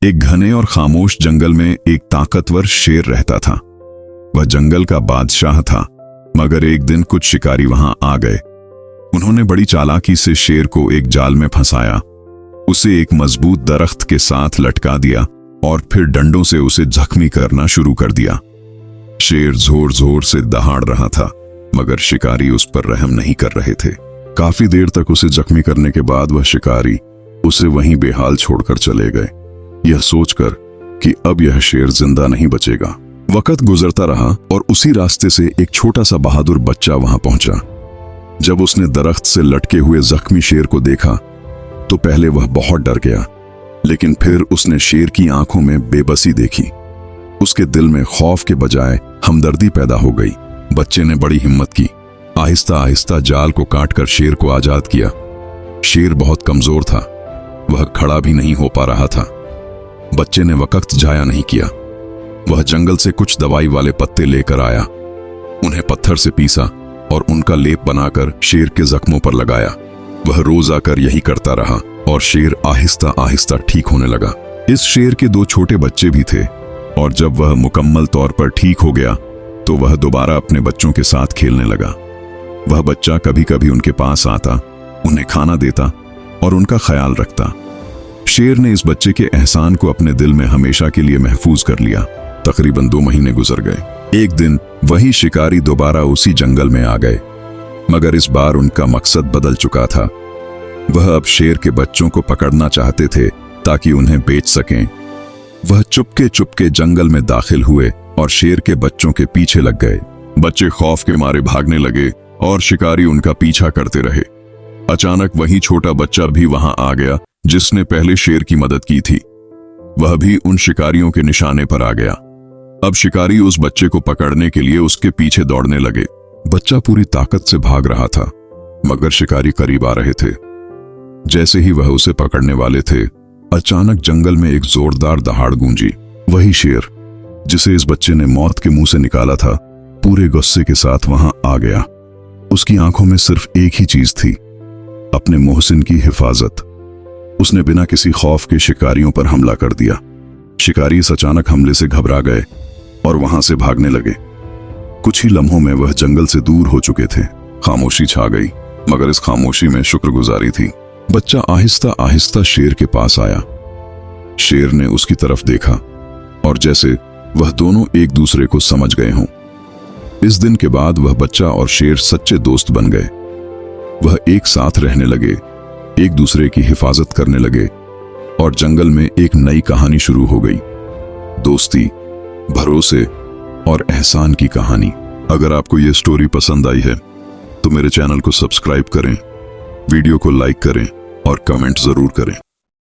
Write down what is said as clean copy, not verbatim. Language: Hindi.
एक घने और खामोश जंगल में एक ताकतवर शेर रहता था। वह जंगल का बादशाह था, मगर एक दिन कुछ शिकारी वहां आ गए। उन्होंने बड़ी चालाकी से शेर को एक जाल में फंसाया, उसे एक मजबूत दरख्त के साथ लटका दिया और फिर डंडों से उसे जख्मी करना शुरू कर दिया। शेर जोर जोर से दहाड़ रहा था, मगर शिकारी उस पर रहम नहीं कर रहे थे। काफी देर तक उसे जख्मी करने के बाद वह शिकारी उसे वहीं बेहाल छोड़कर चले गए, यह सोचकर कि अब यह शेर जिंदा नहीं बचेगा। वक्त गुजरता रहा और उसी रास्ते से एक छोटा सा बहादुर बच्चा वहां पहुंचा। जब उसने दरख्त से लटके हुए जख्मी शेर को देखा तो पहले वह बहुत डर गया, लेकिन फिर उसने शेर की आंखों में बेबसी देखी। उसके दिल में खौफ के बजाय हमदर्दी पैदा हो गई। बच्चे ने बड़ी हिम्मत की, आहिस्ता आहिस्ता जाल को काटकर शेर को आजाद किया। शेर बहुत कमजोर था, वह खड़ा भी नहीं हो पा रहा था। बच्चे ने वक्त जाया नहीं किया। वह जंगल से कुछ दवाई वाले पत्ते लेकर आया, उन्हें पत्थर से पीसा और उनका लेप बनाकर शेर के जख्मों पर लगाया। वह रोज आकर यही करता रहा और शेर आहिस्ता आहिस्ता ठीक होने लगा। इस शेर के दो छोटे बच्चे भी थे और जब वह मुकम्मल तौर पर ठीक हो गया तो वह दोबारा अपने बच्चों के साथ खेलने लगा। वह बच्चा कभी कभी उनके पास आता, उन्हें खाना देता और उनका ख्याल रखता। शेर ने इस बच्चे के एहसान को अपने दिल में हमेशा के लिए महफूज कर लिया। तकरीबन 2 महीने गुजर गए। एक दिन वही शिकारी दोबारा उसी जंगल में आ गए, मगर इस बार उनका मकसद बदल चुका था। वह अब शेर के बच्चों को पकड़ना चाहते थे ताकि उन्हें बेच सकें। वह चुपके चुपके जंगल में दाखिल हुए और शेर के बच्चों के पीछे लग गए। बच्चे खौफ के मारे भागने लगे और शिकारी उनका पीछा करते रहे। अचानक वही छोटा बच्चा भी वहां आ गया जिसने पहले शेर की मदद की थी। वह भी उन शिकारियों के निशाने पर आ गया। अब शिकारी उस बच्चे को पकड़ने के लिए उसके पीछे दौड़ने लगे। बच्चा पूरी ताकत से भाग रहा था, मगर शिकारी करीब आ रहे थे। जैसे ही वह उसे पकड़ने वाले थे, अचानक जंगल में एक जोरदार दहाड़ गूंजी। वही शेर जिसे इस बच्चे ने मौत के मुंह से निकाला था, पूरे गुस्से के साथ वहां आ गया। उसकी आंखों में सिर्फ एक ही चीज थी, अपने मोहसिन की हिफाजत। उसने बिना किसी खौफ के शिकारियों पर हमला कर दिया। शिकारी इस अचानक हमले से घबरा गए और वहां से भागने लगे। कुछ ही लम्हों में वह जंगल से दूर हो चुके थे। खामोशी छा गई, मगर इस खामोशी में शुक्रगुजारी थी। बच्चा आहिस्ता आहिस्ता शेर के पास आया। शेर ने उसकी तरफ देखा और जैसे वह दोनों एक दूसरे को समझ गए हों। इस दिन के बाद वह बच्चा और शेर सच्चे दोस्त बन गए। वह एक साथ रहने लगे, एक दूसरे की हिफाजत करने लगे और जंगल में एक नई कहानी शुरू हो गई। दोस्ती, भरोसे और एहसान की कहानी। अगर आपको यह स्टोरी पसंद आई है तो मेरे चैनल को सब्सक्राइब करें, वीडियो को लाइक करें और कमेंट जरूर करें।